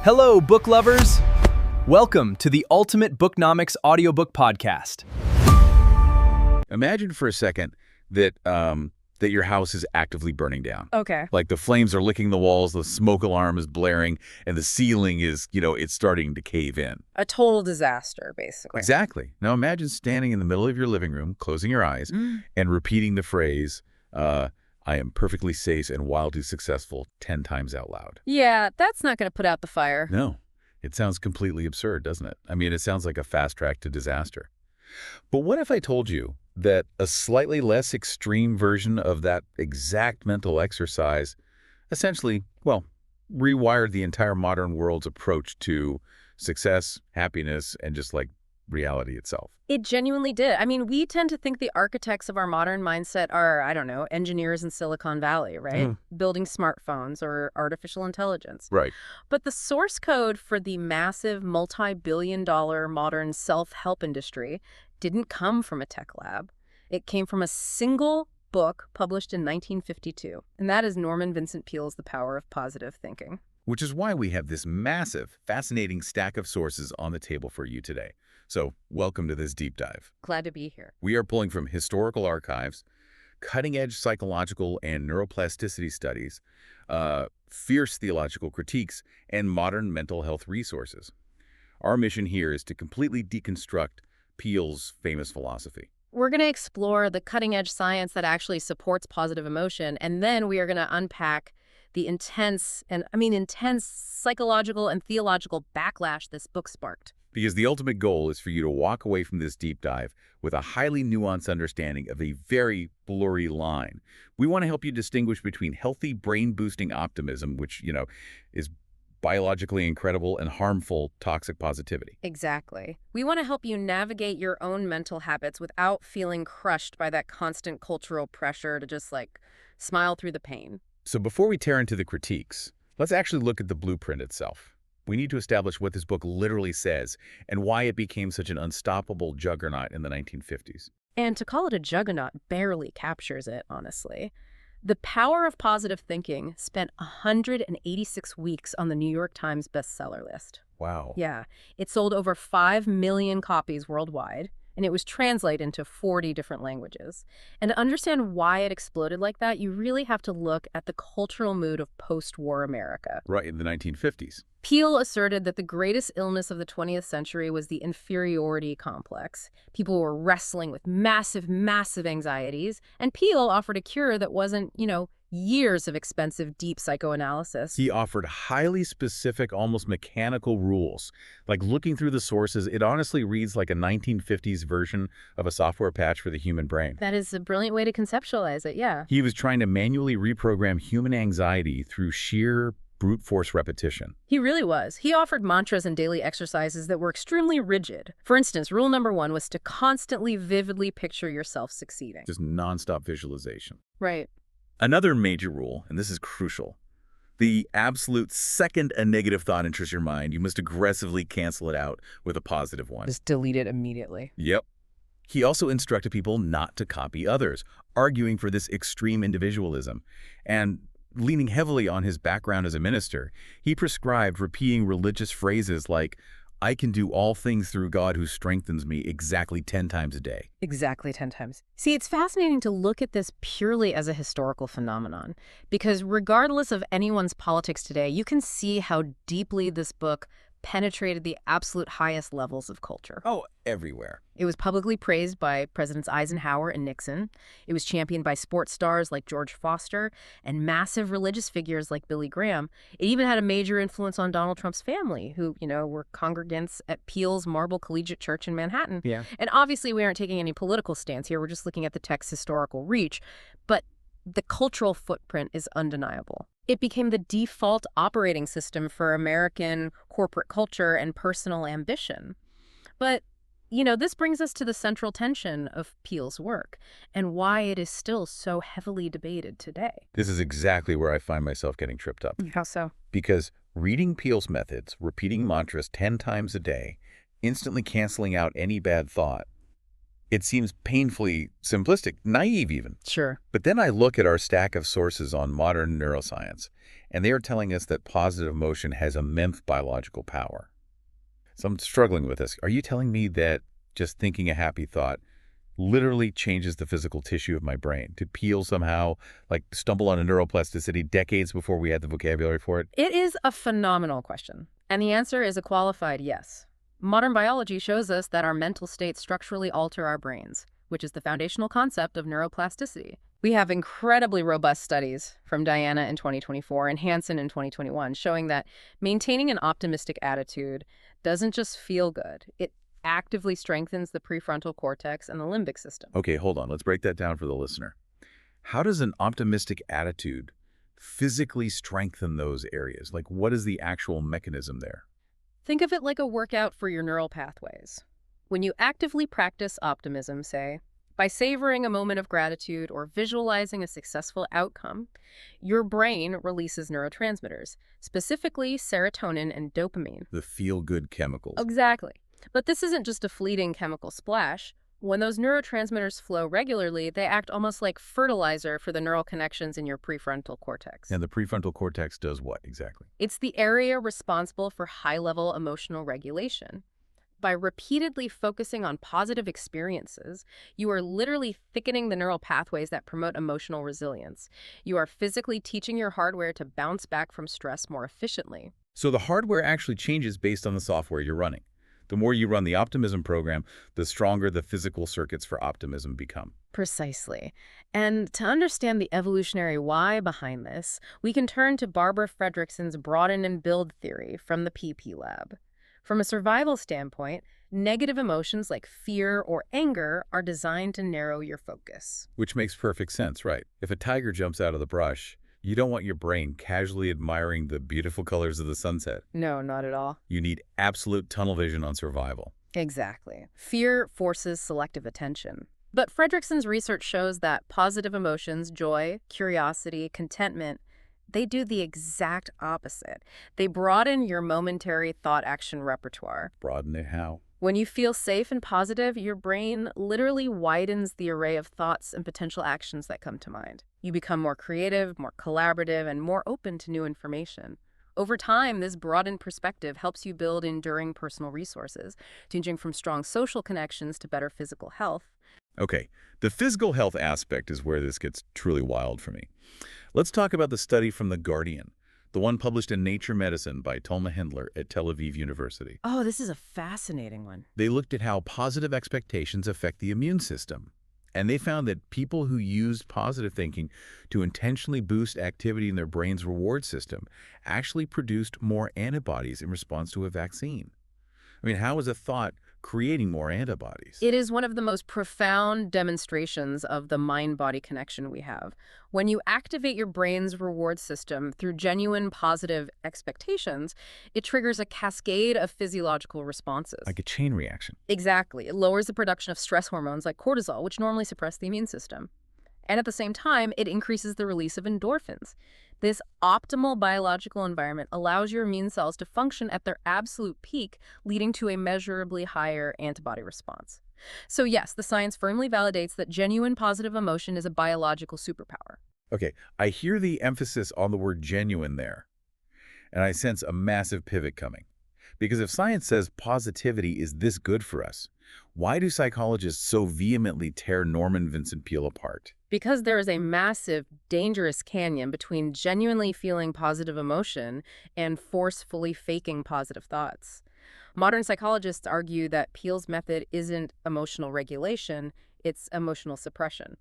Hello, book lovers! Welcome to the Ultimate BookNomics audiobook podcast. Imagine for a second that that your house is actively burning down. Okay. Like the flames are licking the walls, the smoke alarm is blaring, and the ceiling is, it's starting to cave in. A total disaster, basically. Exactly. Now imagine standing in the middle of your living room, closing your eyes, and repeating the phrase, I am perfectly safe and wildly successful 10 times out loud. Yeah, that's not going to put out the fire. No. It sounds completely absurd, doesn't it? I mean, it sounds like a fast track to disaster. But what if I told you that a slightly less extreme version of that exact mental exercise essentially, rewired the entire modern world's approach to success, happiness, and just like reality itself? It genuinely did. I mean, we tend to think the architects of our modern mindset are, engineers in Silicon Valley, right? Building smartphones or artificial intelligence. Right. But the source code for the massive multi-billion-dollar modern self-help industry didn't come from a tech lab. It came from a single book published in 1952, and that is Norman Vincent Peale's The Power of Positive Thinking. Which is why we have this massive, fascinating stack of sources on the table for you today. So, welcome to this deep dive. Glad to be here. We are pulling from historical archives, cutting-edge psychological and neuroplasticity studies, fierce theological critiques, and modern mental health resources. Our mission here is to completely deconstruct Peale's famous philosophy. We're going to explore the cutting-edge science that actually supports positive emotion, and then we are going to unpack the intense psychological and theological backlash this book sparked. Because the ultimate goal is for you to walk away from this deep dive with a highly nuanced understanding of a very blurry line. We want to help you distinguish between healthy brain-boosting optimism, which, is biologically incredible, and harmful toxic positivity. Exactly. We want to help you navigate your own mental habits without feeling crushed by that constant cultural pressure to just, smile through the pain. So before we tear into the critiques, let's actually look at the blueprint itself. We need to establish what this book literally says and why it became such an unstoppable juggernaut in the 1950s. And to call it a juggernaut barely captures it, honestly. The Power of Positive Thinking spent 186 weeks on the New York Times bestseller list. Wow. Yeah. It sold over 5 million copies worldwide, and it was translated into 40 different languages. And to understand why it exploded like that, you really have to look at the cultural mood of post-war America. Right, in the 1950s. Peale asserted that the greatest illness of the 20th century was the inferiority complex. People were wrestling with massive, massive anxieties, and Peale offered a cure that wasn't, years of expensive, deep psychoanalysis. He offered highly specific, almost mechanical rules. Like looking through the sources, it honestly reads like a 1950s version of a software patch for the human brain. That is a brilliant way to conceptualize it, yeah. He was trying to manually reprogram human anxiety through sheer brute force repetition. He really was. He offered mantras and daily exercises that were extremely rigid. For instance, rule number 1 was to constantly vividly picture yourself succeeding. Just nonstop visualization. Right. Another major rule, and this is crucial, the absolute second a negative thought enters your mind, you must aggressively cancel it out with a positive one. Just delete it immediately. Yep. He also instructed people not to copy others, arguing for this extreme individualism. And leaning heavily on his background as a minister, he prescribed repeating religious phrases like, I can do all things through God who strengthens me, exactly 10 times a day. Exactly 10 times. See, it's fascinating to look at this purely as a historical phenomenon, because regardless of anyone's politics today, you can see how deeply this book penetrated the absolute highest levels of culture. Oh, everywhere. It was publicly praised by Presidents Eisenhower and Nixon. It was championed by sports stars like George Foster and massive religious figures like Billy Graham. It even had a major influence on Donald Trump's family, who, were congregants at Peale's Marble Collegiate Church in Manhattan. Yeah. And obviously, we aren't taking any political stance here. We're just looking at the text's historical reach. But the cultural footprint is undeniable. It became the default operating system for American corporate culture and personal ambition. But, this brings us to the central tension of Peale's work and why it is still so heavily debated today. This is exactly where I find myself getting tripped up. How so? Because reading Peale's methods, repeating mantras 10 times a day, instantly canceling out any bad thought, It seems painfully simplistic, naive even. Sure. But then I look at our stack of sources on modern neuroscience, and they are telling us that positive emotion has immense biological power. So I'm struggling with this. Are you telling me that just thinking a happy thought literally changes the physical tissue of my brain? Did Peale somehow, like, stumble on a neuroplasticity decades before we had the vocabulary for it? It is a phenomenal question, and the answer is a qualified yes. Modern biology shows us that our mental states structurally alter our brains, which is the foundational concept of neuroplasticity. We have incredibly robust studies from Diana in 2024 and Hansen in 2021 showing that maintaining an optimistic attitude doesn't just feel good. It actively strengthens the prefrontal cortex and the limbic system. Okay, hold on. Let's break that down for the listener. How does an optimistic attitude physically strengthen those areas? Like, what is the actual mechanism there? Think of it like a workout for your neural pathways. When you actively practice optimism, say, by savoring a moment of gratitude or visualizing a successful outcome, your brain releases neurotransmitters, specifically serotonin and dopamine. The feel-good chemicals. Exactly. But this isn't just a fleeting chemical splash. When those neurotransmitters flow regularly, they act almost like fertilizer for the neural connections in your prefrontal cortex. And the prefrontal cortex does what exactly? It's the area responsible for high-level emotional regulation. By repeatedly focusing on positive experiences, you are literally thickening the neural pathways that promote emotional resilience. You are physically teaching your hardware to bounce back from stress more efficiently. So the hardware actually changes based on the software you're running. The more you run the optimism program, the stronger the physical circuits for optimism become. Precisely. And to understand the evolutionary why behind this, we can turn to Barbara Fredrickson's broaden and build theory from the PP lab. From a survival standpoint, negative emotions like fear or anger are designed to narrow your focus. Which makes perfect sense, right? If a tiger jumps out of the brush, you don't want your brain casually admiring the beautiful colors of the sunset. No, not at all. You need absolute tunnel vision on survival. Exactly. Fear forces selective attention. But Fredrickson's research shows that positive emotions, joy, curiosity, contentment, they do the exact opposite. They broaden your momentary thought-action repertoire. Broaden it how? When you feel safe and positive, your brain literally widens the array of thoughts and potential actions that come to mind. You become more creative, more collaborative, and more open to new information. Over time, this broadened perspective helps you build enduring personal resources, ranging from strong social connections to better physical health. Okay, the physical health aspect is where this gets truly wild for me. Let's talk about the study from The Guardian, the one published in Nature Medicine by Tolma Hendler at Tel Aviv University. Oh, this is a fascinating one. They looked at how positive expectations affect the immune system. And they found that people who used positive thinking to intentionally boost activity in their brain's reward system actually produced more antibodies in response to a vaccine. I mean, how is a thought creating more antibodies? It is one of the most profound demonstrations of the mind-body connection we have. When you activate your brain's reward system through genuine positive expectations, it triggers a cascade of physiological responses. Like a chain reaction. Exactly. It lowers the production of stress hormones like cortisol, which normally suppress the immune system. And at the same time, it increases the release of endorphins. This optimal biological environment allows your immune cells to function at their absolute peak, leading to a measurably higher antibody response. So yes, the science firmly validates that genuine positive emotion is a biological superpower. Okay, I hear the emphasis on the word genuine there, and I sense a massive pivot coming. Because if science says positivity is this good for us, why do psychologists so vehemently tear Norman Vincent Peale apart? Because there is a massive, dangerous canyon between genuinely feeling positive emotion and forcefully faking positive thoughts. Modern psychologists argue that Peale's method isn't emotional regulation, it's emotional suppression.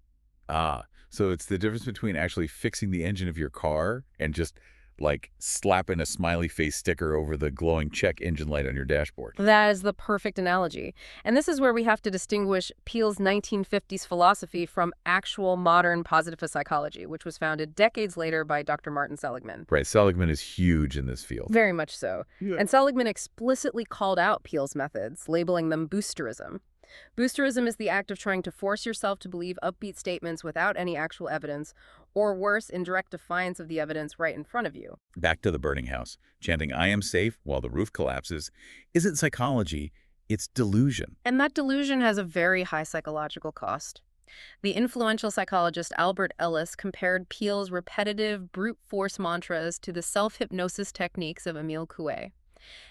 Ah, so it's the difference between actually fixing the engine of your car and just like slapping a smiley face sticker over the glowing check engine light on your dashboard. That is the perfect analogy. And this is where we have to distinguish Peale's 1950s philosophy from actual modern positivist psychology, which was founded decades later by Dr. Martin Seligman. Right, Seligman is huge in this field. Very much so. Yeah. And Seligman explicitly called out Peale's methods, labeling them boosterism. Boosterism is the act of trying to force yourself to believe upbeat statements without any actual evidence, or worse, in direct defiance of the evidence right in front of you. Back to the burning house. Chanting, "I am safe," while the roof collapses, isn't psychology. It's delusion. And that delusion has a very high psychological cost. The influential psychologist Albert Ellis compared Peale's repetitive brute force mantras to the self-hypnosis techniques of Emile Coué.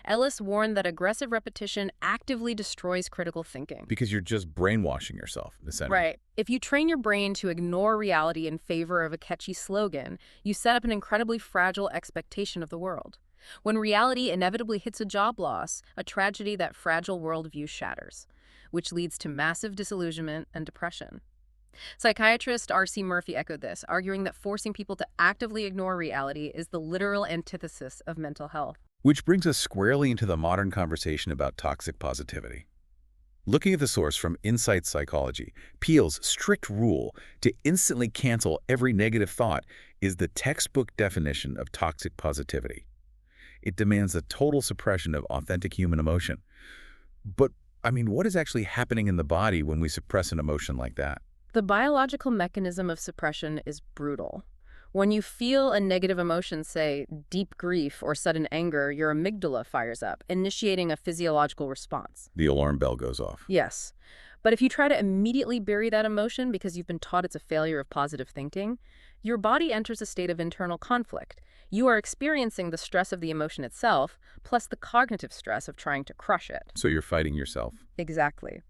Ellis warned that aggressive repetition actively destroys critical thinking. Because you're just brainwashing yourself, essentially. Right. If you train your brain to ignore reality in favor of a catchy slogan, you set up an incredibly fragile expectation of the world. When reality inevitably hits a job loss, a tragedy that fragile worldview shatters, which leads to massive disillusionment and depression. Psychiatrist R.C. Murphy echoed this, arguing that forcing people to actively ignore reality is the literal antithesis of mental health. Which brings us squarely into the modern conversation about toxic positivity. Looking at the source from Insight Psychology, Peale's strict rule to instantly cancel every negative thought is the textbook definition of toxic positivity. It demands the total suppression of authentic human emotion. But, what is actually happening in the body when we suppress an emotion like that? The biological mechanism of suppression is brutal. When you feel a negative emotion, say deep grief or sudden anger, your amygdala fires up, initiating a physiological response. The alarm bell goes off. Yes. But if you try to immediately bury that emotion because you've been taught it's a failure of positive thinking, your body enters a state of internal conflict. You are experiencing the stress of the emotion itself, plus the cognitive stress of trying to crush it. So you're fighting yourself. Exactly.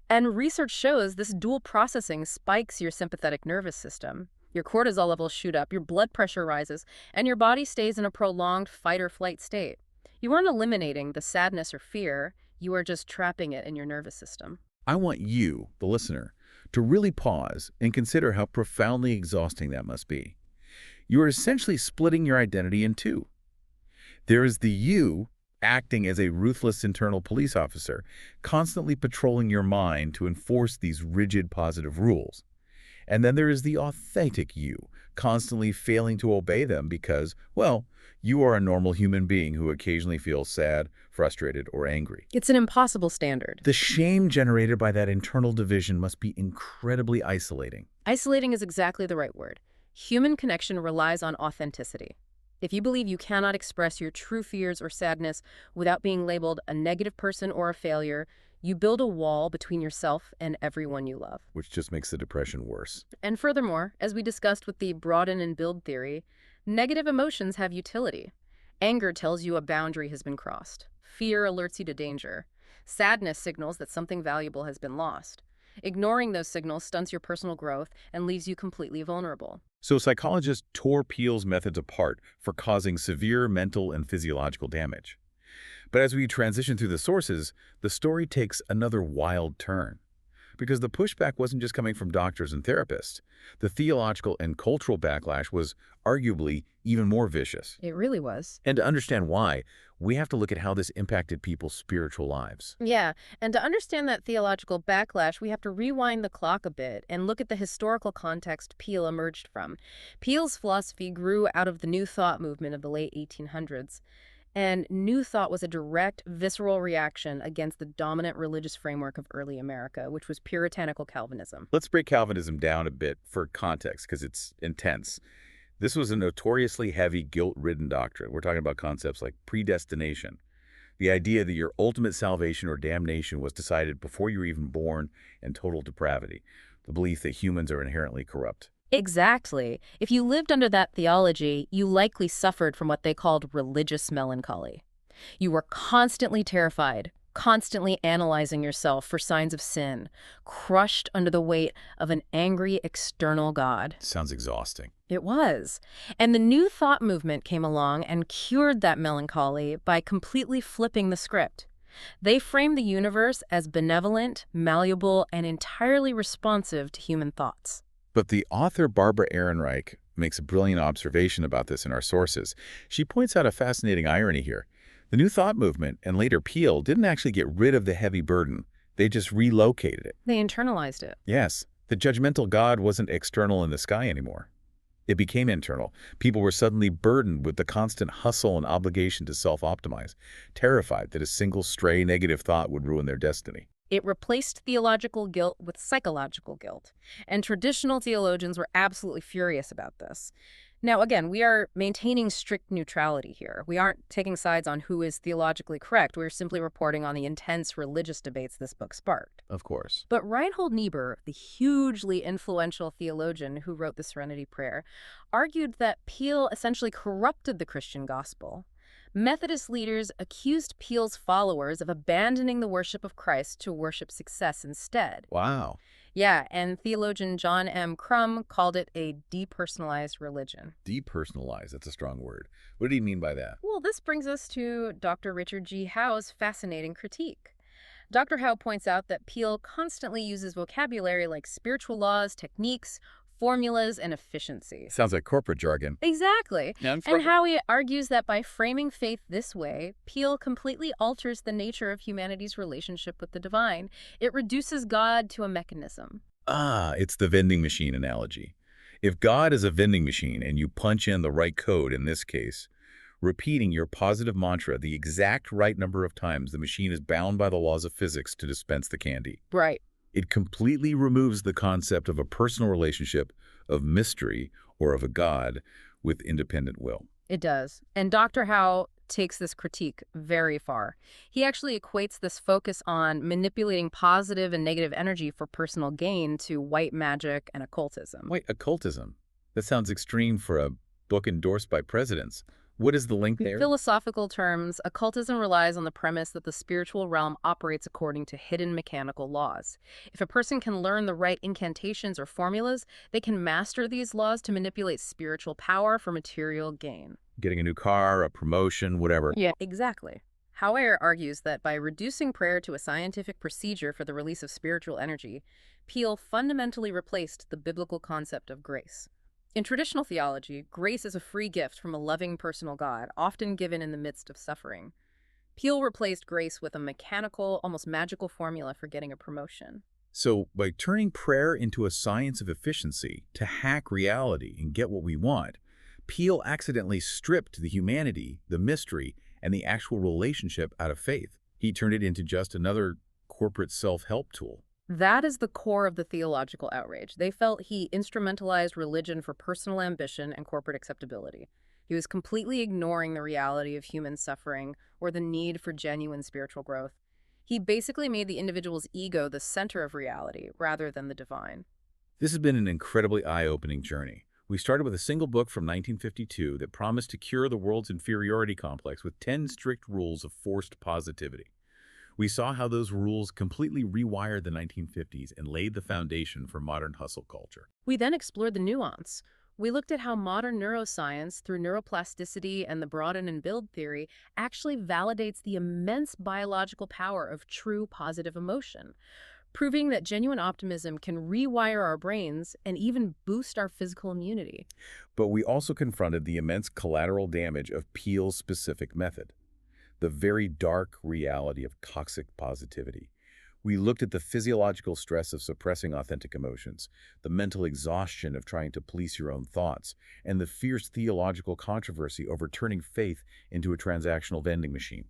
And research shows this dual processing spikes your sympathetic nervous system. Your cortisol levels shoot up, your blood pressure rises, and your body stays in a prolonged fight-or-flight state. You aren't eliminating the sadness or fear, you are just trapping it in your nervous system. I want you, the listener, to really pause and consider how profoundly exhausting that must be. You are essentially splitting your identity in two. There is the you acting as a ruthless internal police officer, constantly patrolling your mind to enforce these rigid positive rules. And then there is the authentic you, constantly failing to obey them because, well, you are a normal human being who occasionally feels sad, frustrated, or angry. It's an impossible standard. The shame generated by that internal division must be incredibly isolating. Isolating is exactly the right word. Human connection relies on authenticity. If you believe you cannot express your true fears or sadness without being labeled a negative person or a failure, you build a wall between yourself and everyone you love. Which just makes the depression worse. And furthermore, as we discussed with the broaden and build theory, negative emotions have utility. Anger tells you a boundary has been crossed. Fear alerts you to danger. Sadness signals that something valuable has been lost. Ignoring those signals stunts your personal growth and leaves you completely vulnerable. So psychologists tore Peale's methods apart for causing severe mental and physiological damage. But as we transition through the sources, the story takes another wild turn. Because the pushback wasn't just coming from doctors and therapists. The theological and cultural backlash was arguably even more vicious. It really was. And to understand why, we have to look at how this impacted people's spiritual lives. Yeah, and to understand that theological backlash, we have to rewind the clock a bit and look at the historical context Peale emerged from. Peale's philosophy grew out of the New Thought movement of the late 1800s. And New Thought was a direct, visceral reaction against the dominant religious framework of early America, which was puritanical Calvinism. Let's break Calvinism down a bit for context, because it's intense. This was a notoriously heavy, guilt-ridden doctrine. We're talking about concepts like predestination, the idea that your ultimate salvation or damnation was decided before you were even born, and total depravity, the belief that humans are inherently corrupt. Exactly. If you lived under that theology, you likely suffered from what they called religious melancholy. You were constantly terrified, constantly analyzing yourself for signs of sin, crushed under the weight of an angry external God. Sounds exhausting. It was. And the New Thought movement came along and cured that melancholy by completely flipping the script. They framed the universe as benevolent, malleable, and entirely responsive to human thoughts. But the author Barbara Ehrenreich makes a brilliant observation about this in our sources. She points out a fascinating irony here. The New Thought movement, and later Peale, didn't actually get rid of the heavy burden. They just relocated it. They internalized it. Yes, the judgmental God wasn't external in the sky anymore. It became internal. People were suddenly burdened with the constant hustle and obligation to self-optimize, terrified that a single stray negative thought would ruin their destiny. It replaced theological guilt with psychological guilt, and traditional theologians were absolutely furious about this. Now, again, we are maintaining strict neutrality here. We aren't taking sides on who is theologically correct. We're simply reporting on the intense religious debates this book sparked. Of course. But Reinhold Niebuhr, the hugely influential theologian who wrote the Serenity Prayer, argued that Peale essentially corrupted the Christian gospel. Methodist leaders accused Peale's followers of abandoning the worship of Christ to worship success instead. Wow. Yeah, and theologian John M. Crum called it a depersonalized religion. Depersonalized, that's a strong word. What did he mean by that? Well, this brings us to Dr. Richard G. Howe's fascinating critique. Dr. Howe points out that Peale constantly uses vocabulary like spiritual laws, techniques, formulas, and efficiency. Sounds like corporate jargon. Exactly. Yeah, And Howe argues that by framing faith this way, Peale completely alters the nature of humanity's relationship with the divine. It reduces God to a mechanism. It's the vending machine analogy. If God is a vending machine and you punch in the right code in this case, repeating your positive mantra the exact right number of times, the machine is bound by the laws of physics to dispense the candy. Right. It completely removes the concept of a personal relationship, of mystery, or of a God with independent will. It does. And Dr. Howe takes this critique very far. He actually equates this focus on manipulating positive and negative energy for personal gain to white magic and occultism. Wait, occultism? That sounds extreme for a book endorsed by presidents. What is the link there? In philosophical terms, occultism relies on the premise that the spiritual realm operates according to hidden mechanical laws. If a person can learn the right incantations or formulas, they can master these laws to manipulate spiritual power for material gain. Getting a new car, a promotion, whatever. Yeah, exactly. Howe argues that by reducing prayer to a scientific procedure for the release of spiritual energy, Peale fundamentally replaced the biblical concept of grace. In traditional theology, grace is a free gift from a loving personal God, often given in the midst of suffering. Peale replaced grace with a mechanical, almost magical formula for getting a promotion. So by turning prayer into a science of efficiency to hack reality and get what we want, Peale accidentally stripped the humanity, the mystery, and the actual relationship out of faith. He turned it into just another corporate self-help tool. That is the core of the theological outrage. They felt he instrumentalized religion for personal ambition and corporate acceptability. He was completely ignoring the reality of human suffering or the need for genuine spiritual growth. He basically made the individual's ego the center of reality rather than the divine. This has been an incredibly eye-opening journey. We started with a single book from 1952 that promised to cure the world's inferiority complex with 10 strict rules of forced positivity. We saw how those rules completely rewired the 1950s and laid the foundation for modern hustle culture. We then explored the nuance. We looked at how modern neuroscience, through neuroplasticity and the broaden and build theory, actually validates the immense biological power of true positive emotion, proving that genuine optimism can rewire our brains and even boost our physical immunity. But we also confronted the immense collateral damage of Peale's specific method, the very dark reality of toxic positivity. We looked at the physiological stress of suppressing authentic emotions, the mental exhaustion of trying to police your own thoughts, and the fierce theological controversy over turning faith into a transactional vending machine.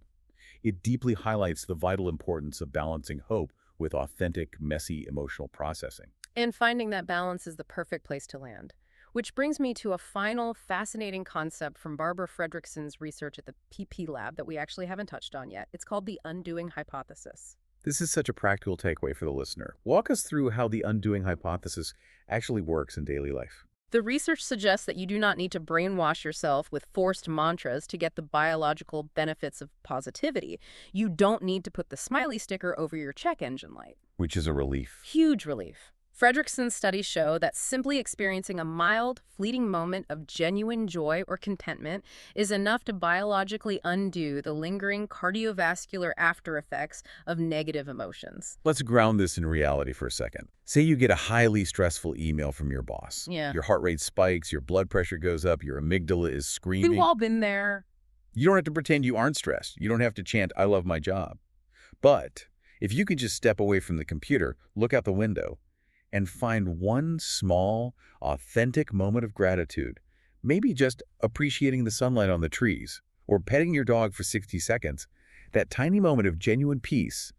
It deeply highlights the vital importance of balancing hope with authentic, messy emotional processing. And finding that balance is the perfect place to land. Which brings me to a final fascinating concept from Barbara Fredrickson's research at the PP Lab that we actually haven't touched on yet. It's called the undoing hypothesis. This is such a practical takeaway for the listener. Walk us through how the undoing hypothesis actually works in daily life. The research suggests that you do not need to brainwash yourself with forced mantras to get the biological benefits of positivity. You don't need to put the smiley sticker over your check engine light. Which is a relief. Huge relief. Fredrickson's studies show that simply experiencing a mild, fleeting moment of genuine joy or contentment is enough to biologically undo the lingering cardiovascular after effects of negative emotions. Let's ground this in reality for a second. Say you get a highly stressful email from your boss. Yeah. Your heart rate spikes, your blood pressure goes up, your amygdala is screaming. We've all been there. You don't have to pretend you aren't stressed. You don't have to chant, "I love my job." But if you can just step away from the computer, look out the window, and find one small, authentic moment of gratitude, maybe just appreciating the sunlight on the trees or petting your dog for 60 seconds, that tiny moment of genuine peace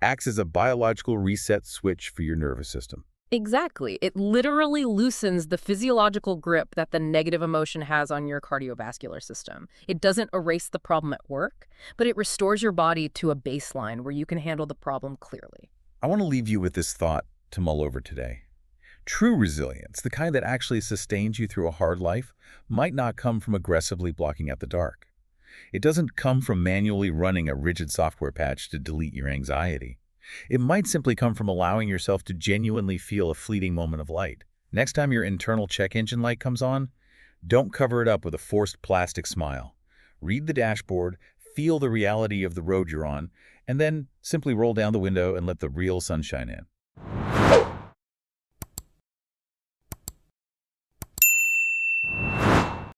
acts as a biological reset switch for your nervous system. Exactly. It literally loosens the physiological grip that the negative emotion has on your cardiovascular system. It doesn't erase the problem at work, but it restores your body to a baseline where you can handle the problem clearly. I want to leave you with this thought to mull over today. True resilience, the kind that actually sustains you through a hard life, might not come from aggressively blocking out the dark. It doesn't come from manually running a rigid software patch to delete your anxiety. It might simply come from allowing yourself to genuinely feel a fleeting moment of light. Next time your internal check engine light comes on, don't cover it up with a forced plastic smile. Read the dashboard, feel the reality of the road you're on, and then simply roll down the window and let the real sunshine in.